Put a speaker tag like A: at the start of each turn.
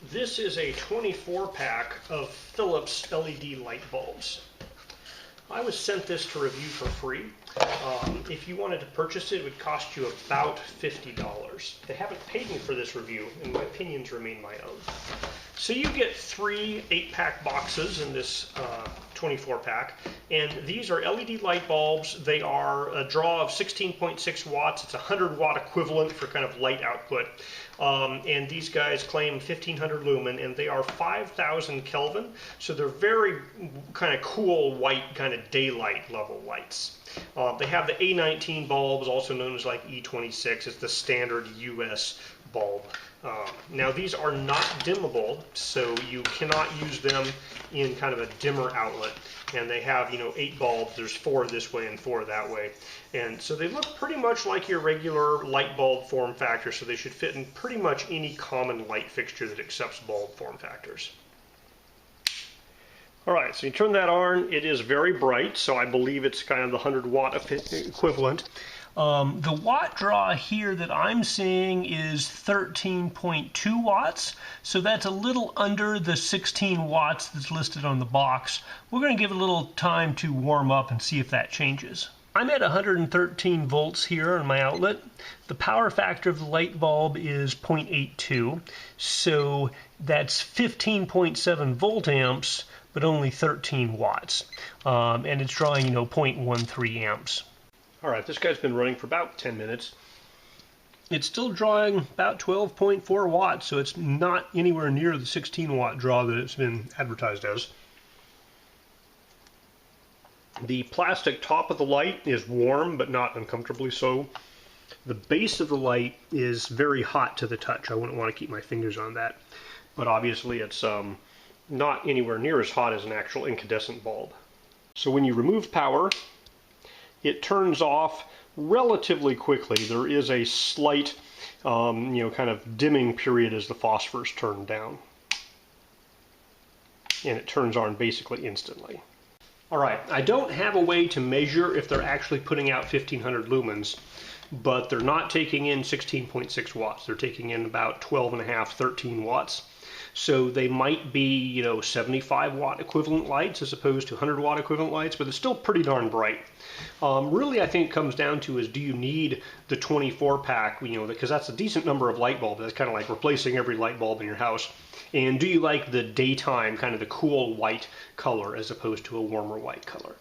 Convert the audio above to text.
A: This is a 24 pack of Philips LED light bulbs. I was sent this to review for free. If you wanted to purchase it, it would cost you about $50. They haven't paid me for this review, and my opinions remain my own. So you get 3 8-pack boxes in this 24 pack, and these are LED light bulbs. They are a draw of 16.6 watts. It's a 100 watt equivalent for kind of light output. And these guys claim 1500 lumen, and they are 5000 Kelvin. So they're very kind of cool white, kind of daylight level lights. They have the A19 bulbs, also known as like E26. It's the standard US bulb. Now these are not dimmable, so you cannot use them in kind of a dimmer outlet. And they have, 8 bulbs. There's 4 this way and 4 that way. And so they look pretty much like your regular light bulb form factor, so they should fit in pretty much any common light fixture that accepts bulb form factors. Alright, so you turn that on. It is very bright, so I believe it's kind of the 100 watt equivalent. The watt draw here that I'm seeing is 13.2 watts, so that's a little under the 16 watts that's listed on the box. We're going to give it a little time to warm up and see if that changes. I'm at 113 volts here on my outlet. The power factor of the light bulb is 0.82, so that's 15.7 volt amps, but only 13 watts. And it's drawing, 0.13 amps. Alright, this guy's been running for about 10 minutes. It's still drawing about 12.4 watts, so it's not anywhere near the 16 watt draw that it's been advertised as. The plastic top of the light is warm, but not uncomfortably so. The base of the light is very hot to the touch. I wouldn't want to keep my fingers on that. But obviously it's not anywhere near as hot as an actual incandescent bulb. So when you remove power, it turns off relatively quickly. There is a slight, kind of dimming period as the phosphors turn down. And it turns on basically instantly. Alright, I don't have a way to measure if they're actually putting out 1500 lumens, but they're not taking in 16.6 watts. They're taking in about 12.5, 13 watts. So they might be, 75 watt equivalent lights as opposed to 100 watt equivalent lights, but it's still pretty darn bright. Really, I think it comes down to is, do you need the 24 pack, because that's a decent number of light bulbs. That's kind of like replacing every light bulb in your house. And do you like the daytime, kind of the cool white color as opposed to a warmer white color?